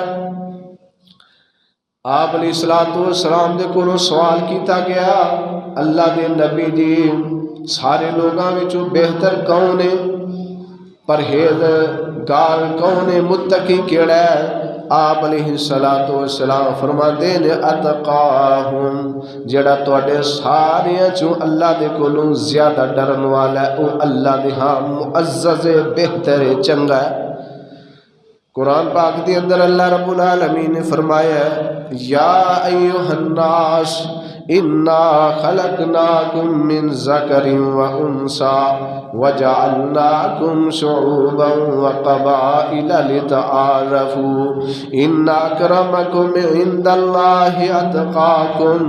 آپ علیہ السلام دے کولوں سوال کیتا گیا، اللہ دے نبی جی سارے لوگاں وچوں بہتر کون ہے، پرہیزگار کون ہے، متقی کیڑا ہے؟ آپ علیہ السلام فرماتے نے اتقاہم جڑا تواڈے ساریاں چوں اللہ دے کولوں زیادہ ڈرن والا ہے او اللہ دے ہاں معزز بہتر چنگا ہے۔ قرآن پاک دے اندر اللہ رب العالمین نے فرمایا یا ایھا الناس انا خلقناکم من ذکر و انثی وجعلناکم شعوبا وقبائل لتعارفوا ان اکرمکم عند اللہ اتقاکم۔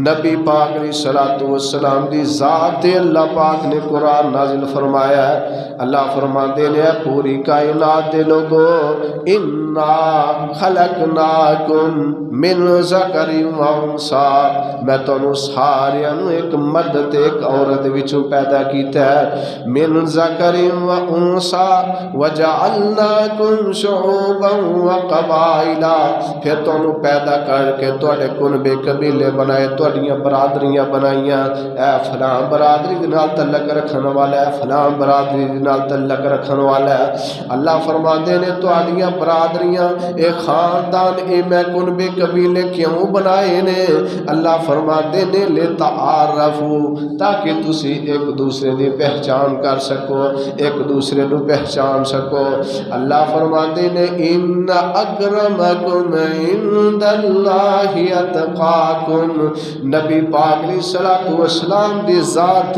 نبی پاک علیہ الصلوۃ والسلام دی ذات اللہ پاک نے قرآن نازل فرمایا ہے۔ اللہ فرماتے ہیں پوری کائنات دے لوگو انا خلقناکم من ذکر و انثی، میں تانوں ساریاں نوں ایک مرد تے ایک عورت وچوں پیدا کیتا ہے۔ من ذکر و انثی وجعلناکم شعوبا و قبائل، پھر تانوں پیدا کر کے تواڈے کنبے قبیلے بنائے، تواڈیاں برادریاں بنائیاں، اے فلاں برادری دے نال تعلق رکھن والا ہے، فلاں برادری دے نال تعلق رکھن والا ہے۔ اللہ فرماندے نے تواڈیاں برادریاں اے خاندان اے میں کنبے قبیلے کیوں بنائے نے؟ اللہ فرماندے نے لتعارفوا، تاکہ تسی ایک دوسرے دی پہچان کر سکو، ایک دوسرے نو پہچان سکو۔ اللہ فرماندے نے ان اکرمکم عند اللہ اتقاکم، نبی پاک علیہ الصلوۃ والسلام دی ذات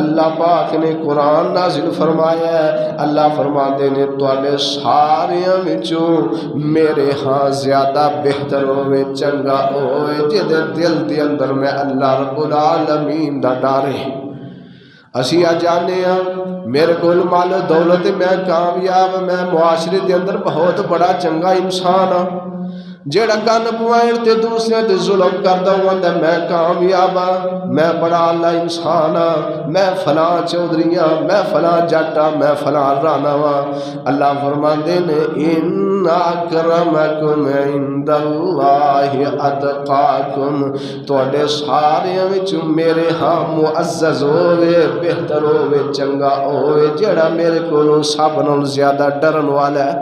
اللہ پاک نے قرآن نازل فرمایا ہے۔ اللہ فرماندے نے تواڈے ساریاں وچوں میرے ہاں زیادہ بہتر ہوئے چنگا ہوئے جدے دل دے اندر میں اللہ رب العالمین دا ڈر ہے۔ اسی آ جانے ہاں میرے کول مال و دولت، میں کامیاب، میں معاشرے دے اندر بہت بڑا چنگا انسان ہاں، جیڑا گن پوائن تے دوسرے تے ظلم کردا ہوندا میں کامیاب ہاں، میں بڑا اعلیٰ انسان ہاں، میں فلاں چودھری ہاں، میں فلاں جٹ ہاں، میں فلاں رانا ہاں۔ اللہ فرماندے نے ان اکرمکم عند اللہ اتقاکم، تواڈے ساریاں وچوں میرے ہاں معزز ہوئے، بہتر ہوئے، چنگا ہوئے، جیڑا میرے کولوں سب نال زیادہ ڈرن والا ہے،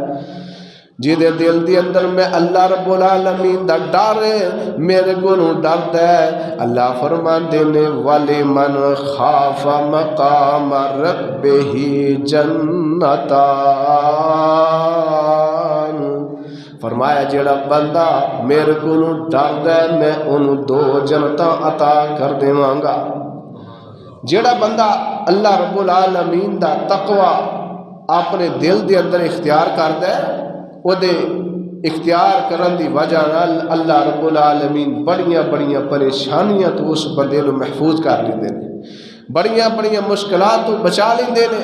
جیدے دل دی اندر میں اللہ رب العالمین دا ڈر ہے، میرے کو ڈردا ہے۔ اللہ فرماندے نے وَلِمَنْ خَافَ مَقَامَ رَبِّهِ جَنَّتَانِ، فرمایا جیڑا بندہ میرے کو ڈردا ہے میں انہوں دو جنتاں عطا کر دیواں گا۔ جیڑا بندہ اللہ رب العالمین دا تقوی اپنے دل دے اندر اختیار کردا ہے، وہ دے اختیار کرن دی وجہ نال اللہ رب العالمین بڑیاں بڑیاں پریشانیاں تو اس بندے نو محفوظ کر لیندے نے، بڑیاں بڑیاں مشکلات تو بچا لیندے نے۔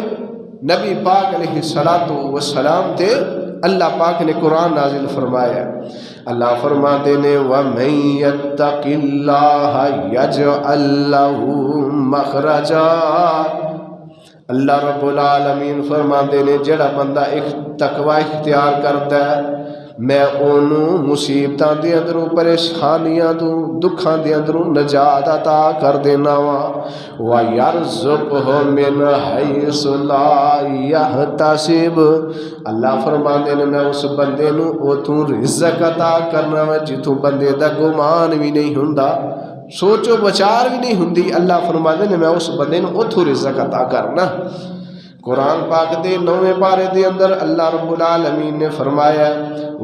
نبی پاک علیہ الصلوۃ والسلام تے اللہ پاک نے قرآن نازل فرمایا، اللہ فرماتے نے وَمَن يَتَّقِ اللَّهَ يَجْعَل لَّهُ مَخْرَجًا، اللہ رب العالمین فرماندے نے جڑا بندہ ایک تقوی اختیار کرتا ہے میں انہوں مصیبتاں دے اندروں پریشانیاں تو دکھاں دے اندروں نجات عطا کر دینا وا وَيَرْزُقْهُ مِنْ حَيْثُ لَا يَحْتَسِبُ، اللہ فرماندے نے میں اس بندے نو اوتھوں رزق عطا کرنا وا جتھوں بندے دا گمان بھی نہیں ہوندا، سوچو بچار بھی نہیں ہوندی، اللہ فرماندے نے میں اس بندے نو اوتھوں رزق عطا کرنا۔ قرآن پاک دے 9ویں پارے دے اندر اللہ رب العالمین نے فرمایا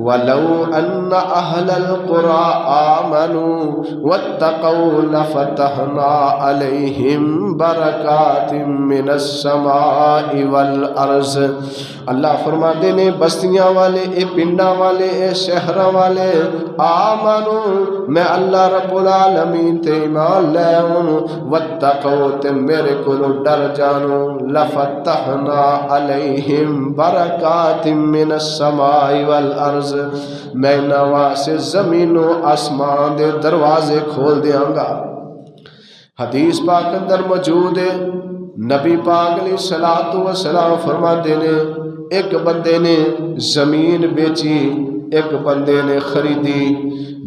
وَلَوْ أَنَّ أَهْلَ الْقُرَىٰ آمَنُوا وَاتَّقَوْا لَفَتَحْنَا عَلَيْهِمْ بَرَكَاتٍ مِّنَ السَّمَاءِ وَالْأَرْضِ، اللہ فرماتے نے بستیاں والے، اے پنڈاں والے، اے شہراں والے آمنو، میں اللہ رب العالمین تے ایمان لے آؤں، وَاتَّقَوْا تے میرے کو ڈر جانو، لَفَتَحْنَا عَلَيْهِمْ بَرَكَاتٍ مِّنَ السَّمَاءِ وَالْأَرْضِ، میں نواسے زمین و آسمان دے دروازے کھول دیاں گا۔ حدیث پاک اندر موجود ہے، نبی پاک علیہ الصلوۃ والسلام فرماتے نے ایک بندے نے زمین بیچی، ایک بندے نے خریدی،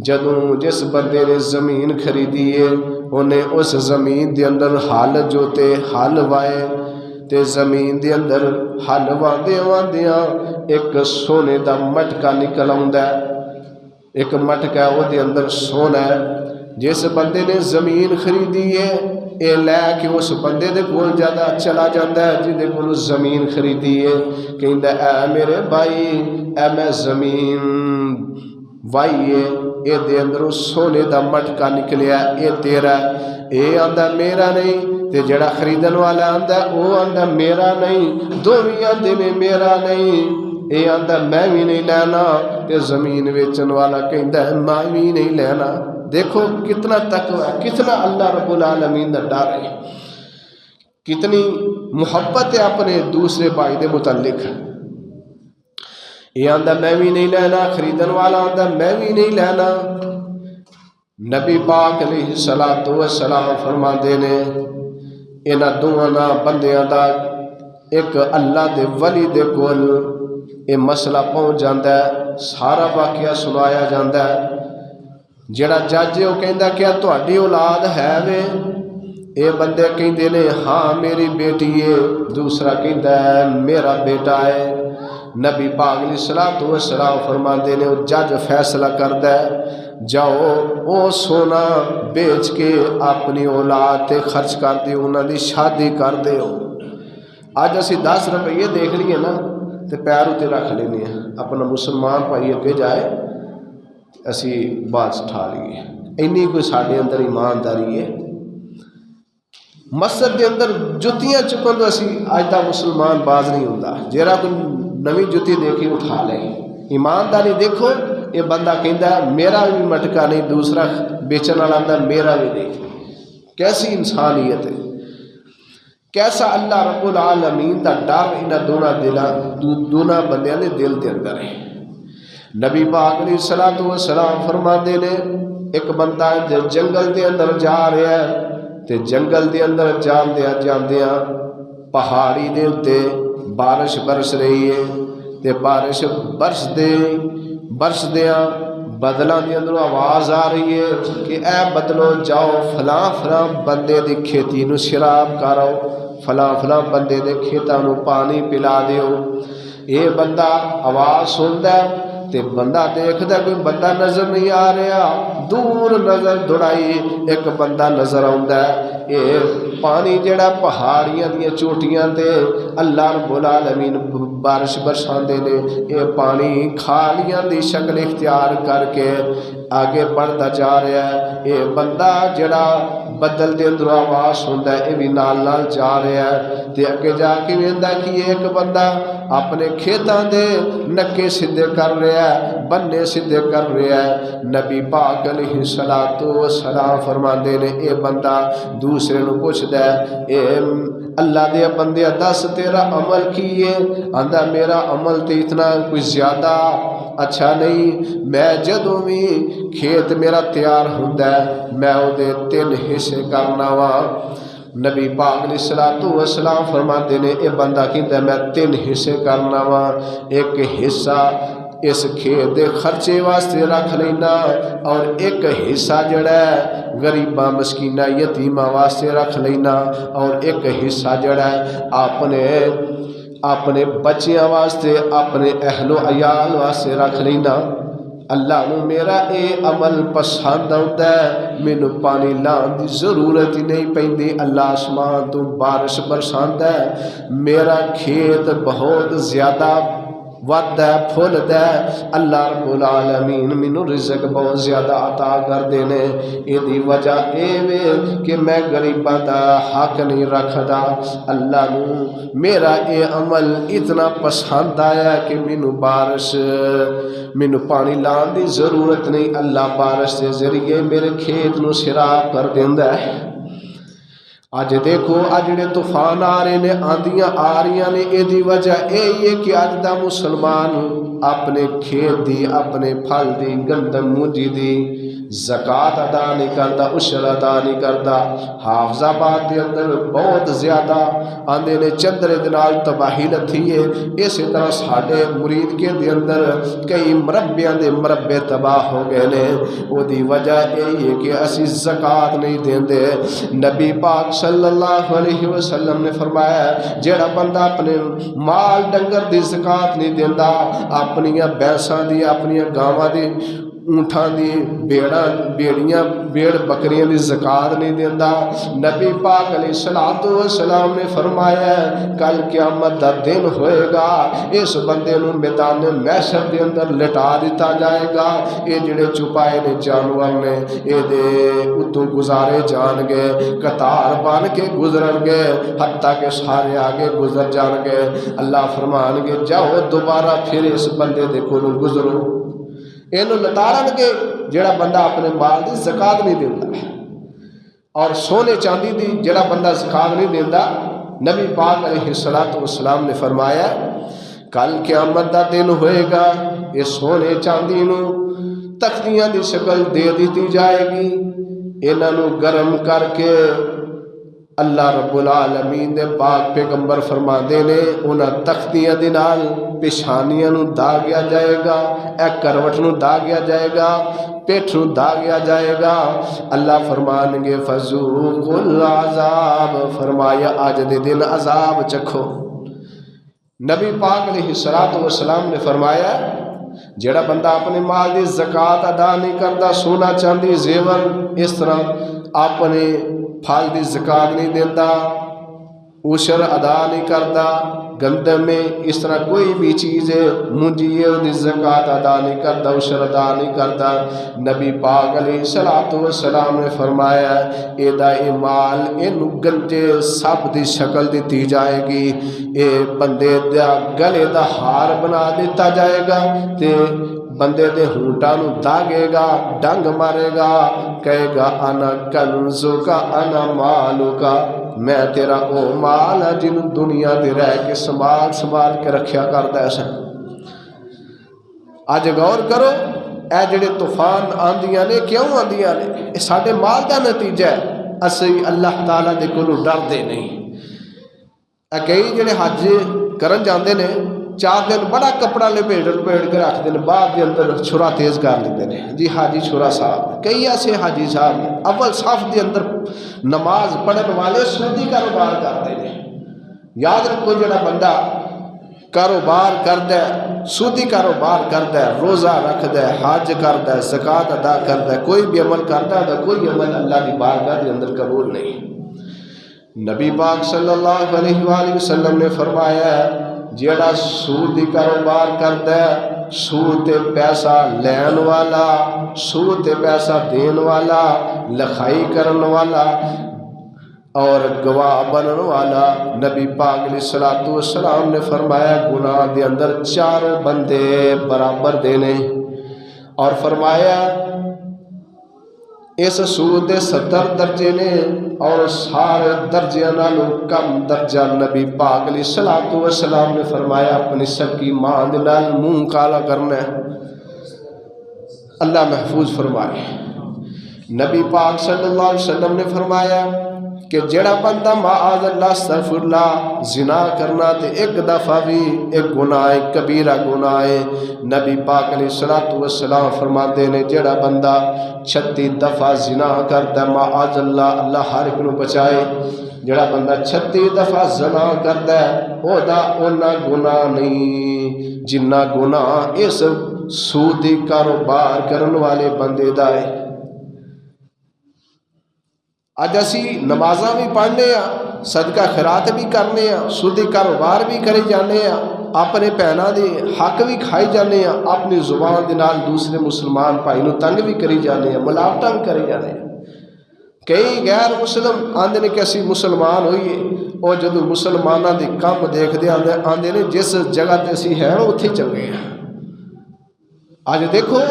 جدوں جس بندے نے زمین خریدی ہے انہیں اس زمین دے اندر ہل جوتے، ہل وائے، تے زمین دے اندر ہل واندیاں ایک سونے دا مٹکا نکل آوندا ہے، ایک مٹکا ہے وہ دے اندر سونا ہے۔ جس بندے نے زمین خریدی ہے یہ لے کے اس بندے دے کول جاتا چلا جاتا ہے جہدے کول زمین خریدی ہے، کہندا اے میرے بھائی اے میں زمین وائی ہے، اے دے اندروں سونے دا مٹکا نکلیا اے تیرا ہے، اے آندا میرا نہیں، تے جڑا خریدن والا آندا او آندا میرا نہیں، دونوں آندے نے میرا نہیں، اے آندا میں بھی نہیں لینا، تے زمین ویچن والا کہندا ہے میں بھی نہیں لینا۔ دیکھو کتنا تقوی ہے، کتنا اللہ رب العالمین دا ڈر ہے، کتنی محبت ہے اپنے دوسرے بھائی دے متعلق۔ یہ آندا میں بھی نہیں لینا، خریدن والا آندا میں بھی نہیں لینا۔ نبی پاک علیہ الصلوۃ والسلام فرماندے نے انہاں دوواں بندیاں دا ایک اللہ دے ولی دے کول یہ مسئلہ پہنچ جاتا ہے، سارا واقعہ سنایا جاتا ہے۔ جڑا جج ہے وہ کہندا کیا تہاڈی اولاد ہے وے؟ یہ بندے کہندے نے ہاں میری بیٹی ہے، دوسرا کہندا ہے میرا بیٹا ہے۔ نبی پاک علیہ الصلوۃ والسلام فرماندے نے وہ جج فیصلہ کردا ہے جاؤ او سونا بیچ کے اپنی اولاد تے خرچ کر دیو، انہاں دی شادی کر دیو۔ اج اسی 10 روپیے دیکھ لیے نا تے پیر اتنے رکھ لینے ہیں، اپنا مسلمان بھائی اگے جائے اسی بات ٹھا لیے، اینی کوئی ساڈے اندر ایمانداری ہے۔ مسجد دے اندر جتیاں چکن تو اسی اج دا مسلمان باز نہیں ہوندا، جیڑا کوئی نویں جتی دیکھی اٹھا لے۔ ایمانداری دیکھو، یہ بندہ کہندا میرا بھی مٹکا نہیں، دوسرا بیچن والا آندا میرا بھی نہیں۔ کیسی انسانیت ہے، کیسا اللہ رب العالمین دا ڈر انہاں دونوں بندیاں دے دل دے اندر ہے۔ نبی پاک علیہ الصلوۃ والسلام فرماندے نے ایک بندہ جنگل دے اندر جا رہا ہے تے جنگل دے اندر جاندیاں پہاڑی دے اتے بارش برس رہی ہے تے بارش برسدیاں بدلاں دے اندروں آواز آ رہی ہے کہ اے بدلو جاؤ فلاں بندے دی کھیتی نو شراب کرو، فلاں بندے دے کھیتاں نو پانی پلا دیو۔ یہ بندہ آواز سندا ہے تے بندہ دیکھدا کوئی بندہ نظر نہیں آ رہا، دور نظر دوڑائی ایک بندہ نظر آوندا ہے۔ یہ پانی جڑا پہاڑیاں دیاں چوٹیاں تے اللہ رب العالمین بارش برساندے نے، یہ پانی کھالیاں دی شکل اختیار کر کے آگے بڑھتا جا رہا ہے۔ یہ بندہ جڑا بدل دے اندر آواز سندا ہے، یہ بھی نال جا رہا ہے تے اگے جا کے ویندا کہ ایک بندہ اپنے کھیتاں دے نکے سدھے کر رہا ہے، بننے سدھے کر رہا ہے۔ نبی پاک علیہ الصلوۃ والسلام فرماندے نے اے بندہ دوسرے نو پوچھدا ہے اے اللہ دے بندے دس تیرا عمل کی ہے؟ آندا میرا عمل تے اتنا کوئی زیادہ اچھا نہیں، میں جدوں بھی کھیت میرا تیار ہوندا ہے میں او دے 3 حصے کرنا وا۔ نبی پاک علیہ الصلوۃ والسلام فرماتے نے اے بندہ کہندا میں 3 حصے کرنا وا، ایک حصہ اس کھیت دے خرچے واسطے رکھ لینا اور ایک حصہ جڑا ہے غریباں مسکیناں یتیماں واسطے رکھ لینا اور ایک حصہ جڑا ہے اپنے بچیاں واسطے اپنے اہل و عیال واسطے رکھ لینا۔ اللہ نو میرا اے عمل پسند آتا ہے، مینو پانی لان دی ضرورت ہی نہیں پیندی، اللہ آسمان تو بارش برساندا ہے، میرا کھیت بہت زیادہ ود ہے پھلد ہے، اللہ رب العالمین مینو رزق بہت زیادہ عطا کر دینے۔ یہ وجہ اے وے کہ میں غریباں دا حق نہیں رکھدا، اللہ نو میرا اے عمل اتنا پسند آیا کہ مینو پانی لان دی ضرورت نہیں، اللہ بارش کے ذریعے میرے کھیت نو سیراب کر دیندا ہے۔ اج دیکھو اج جڑے طوفان آ رہے نے، آندیاں آ رہی نے، یہ وجہ یہی ہے کہ اج دا مسلمان اپنے کھیت دی اپنے پھل دی گندم مونجی دی زکات ادا نہیں کرتا، عشر ادا نہیں کرتا۔ حافظ آباد دے اندر بہت زیادہ آندے نے چندرے دے نال تباہی لتھی ہے، اسی طرح ساڈے مرید کے دے اندر کئی مربیاں دے مربے تباہ ہو گئے نے۔ وہ دی وجہ یہی ہے کہ اسی زکات نہیں دیندے۔ نبی پاک صلی اللہ علیہ وسلم نے فرمایا جیڑا بندہ اپنے مال ڈنگر دی زکات نہیں دیندا، اپنیاں بھینساں دی اپنیاں گاواں دی اونٹاں دی بیڑیاں بیڑ بکریاں دی زکات نہیں دیندا، نبی پاک علیہ الصلوۃ والسلام نے فرمایا کل قیامت دا دن ہوئے گا، اس بندے نو میدان محشر دے اندر لٹا دیتا جائے گا۔ یہ جڑے چھپائے نے جانور نے اے دے اتوں گزارے جان گے، قطار بن کے گزرن گے، حتیٰ کہ سارے آگے گزر جان گے۔ اللہ فرمان گے جاؤ دوبارہ پھر اس بندے دے کولوں گزرو، اینو لتارن گے جڑا بندہ اپنے مال دی زکات نہیں دیندا۔ اور سونے چاندی دی جڑا بندہ زکات نہیں دیندا، نبی پاک علیہ الصلوۃ والسلام نے فرمایا کل قیامت دا دن ہوئے گا، یہ سونے چاندی نو تختیاں دی شکل دے دیتی جائے گی، انہاں نو گرم کر کے اللہ رب العالمین دے پاک پیغمبر فرماندے نے انہاں تختیاں دے نال پیشانیاں نو داغیا جائے گا، اے کروٹ نو داغیا جائے گا، پیٹھ نو داغیا جائے گا۔ اللہ فرمان گے فذوقوا العذاب، فرمایا آج دے دن عذاب چکھو۔ نبی پاک علیہ الصلوۃ والسلام نے فرمایا جڑا بندہ اپنے مال دی زکات ادا نہیں کرتا، سونا چاندی زیور اس طرح اپنے پھل دی زکات نہیں دیتا، عشر ادا نہیں کرتا، گندم میں اس طرح کوئی بھی چیز ہے مونجی ہے دی زکات ادا نہیں کرتا، عشر ادا نہیں کرتا، نبی پاک علیہ الصلوۃ والسلام نے فرمایا اے دا اے مال اینو گنجے سب دی شکل دیتی جائے گی، اے بندے دا گلے دا ہار بنا دیتا جائے گا تے بندے دے ہونٹاں نو داغے گا، ڈنگ مارے گا، کہے گا انا کنزو کا انا مالو کا، میں تیرا او مال ہے جن دنیا دے رہ کے سنبھال کے رکھیا کردا ہے۔ اج غور کرو اے جڑے طوفان آندیاں نے کیوں آندیاں نے؟ اے ساڈے مال دا نتیجہ ہے، اسی اللہ تعالیٰ دے کولوں ڈردے نہیں۔ اے کئی جڑے حج کرن جاندے نے 4 دن بڑا کپڑا لپیٹ کے رکھ دیں، بعد کے اندر چھرا تیز کر لیتے ہیں جی حاجی چھرا صاحب۔ کئی ایسے حاجی صاحب اول صف کے اندر نماز پڑھن والے سودی کاروبار کرتے ہیں۔ یاد رکھو جڑا بندہ کاروبار کرتا ہے، سودی کاروبار کرتا ہے، روزہ رکھتا ہے، حج کرتا ہے، زکات ادا کرتا ہے، کوئی بھی عمل کرتا ہے تو کوئی عمل اللہ کی بارگاہ کے اندر قبول نہیں۔ نبی پاک صلی اللہ علیہ وآلہ وسلم نے فرمایا جیڑا سود دی کاروبار کرتا ہے، سود تے پیسہ لین والا، سود تے پیسہ دین والا، لکھائی کرن والا اور گواہ بنن والا، نبی پاک علیہ الصلوۃ والسلام نے فرمایا گناہ دے اندر 4 بندے برابر دینے، اور فرمایا اس سود دے 70 درجے نے اور سارے درجے نالوں کم درجہ نبی پاک علیہ الصلوۃ والسلام نے فرمایا اپنی سکی ماں دے نال منہ کالا کرنا ہے۔ اللہ محفوظ فرمائے۔ نبی پاک صلی اللہ علیہ وسلم نے فرمایا کہ جڑا بندہ معاذ اللہ استغفر اللہ زنا کرنا تے ایک دفعہ بھی ایک گناہ ہے، کبیرہ گناہ ہے۔ نبی پاک علیہ الصلوۃ والسلام فرماتے نے جڑا بندہ 36 دفعہ زنا کرتا ہے معاذ اللہ، اللہ ہر ایک نو بچائے، جڑا بندہ 36 دفعہ زنا کرتا ہے او دا اونا گناہ نہیں جنہ گناہ اس سودی کاروبار کرن والے بندے دا ہے۔ اج اسی نمازاں بھی پڑھنے ہاں، صدقہ خیرات بھی کرنے ہاں، سودی کاروبار بھی کری جانے ہاں، اپنے بہناں دے حق بھی کھائی جانے ہاں، اپنی زبان دے نال دوسرے مسلمان بھائی نو تنگ بھی کری جانے ہاں، ملاوٹاں بھی کری جانے ہاں۔ کئی غیر مسلم آندے نے کہ اسی مسلمان ہوئیے، اور جدو مسلماناں دے کم دیکھ دے آندے نے جس جگہ تے اسی ہیں اتھے چنگے ہیں۔ آج دیکھو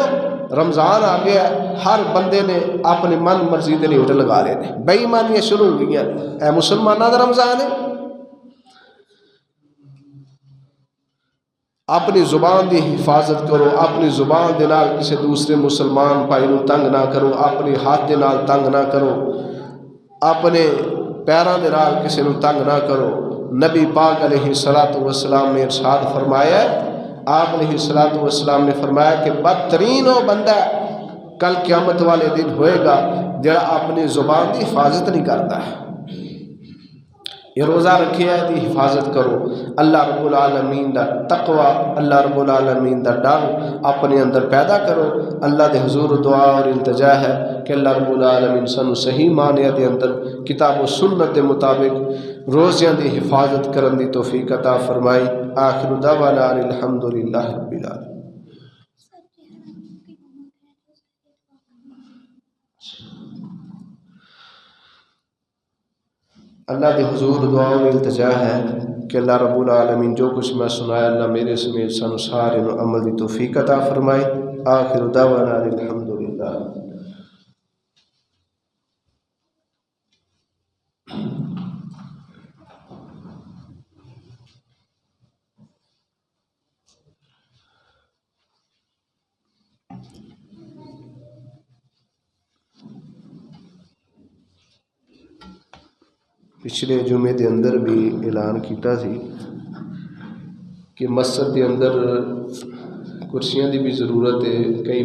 رمضان آ گیا، ہر بندے نے اپنے من مرضی دے ریٹ لگا رہے ہیں، بے ایمانیاں شروع ہو گئی ہیں۔ اے مسلمانوں دا رمضان ہے، اپنی زبان دی حفاظت کرو، اپنی زبان دے نال کسی دوسرے مسلمان بھائی نو تنگ نہ کرو، اپنے ہاتھ دے نال تنگ نہ کرو، اپنے پیراں دے نال کسی نو تنگ نہ کرو۔ نبی پاک علیہ الصلوۃ والسلام نے ارشاد فرمایا، آپ علیہ الصلوۃ والسلام نے فرمایا کہ بدترین وہ بندہ کل قیامت والے دن ہوئے گا جڑا اپنی زبان دی حفاظت نہیں کرتا ہے۔ یہ روزہ رکھے ہے دی حفاظت کرو، اللہ رب العالمین دا تقوی، اللہ رب العالمین دا ڈر اپنے اندر پیدا کرو۔ اللہ دے حضور دعا اور التجا ہے کہ اللہ رب العالمین سانو صحیح معنی دے اندر کتاب و سنت دے مطابق روزیاں دی حفاظت کرن دی توفیق عطا فرمائی۔ آخر دعوانا الحمدللہ رب العالمین۔ اللہ دے حضور دعا و التجا ہے کہ اللہ رب العالمین جو کچھ میں سنایا اللہ میرے سمیت سانو سارے نو عمل دی توفیق عطا فرمائے۔ آخر دعوانا الحمدللہ۔ پچھلے جمعے دے اندر بھی اعلان کیتا سی کہ مسجد دے اندر کرسیاں دی بھی ضرورت ہے، کئی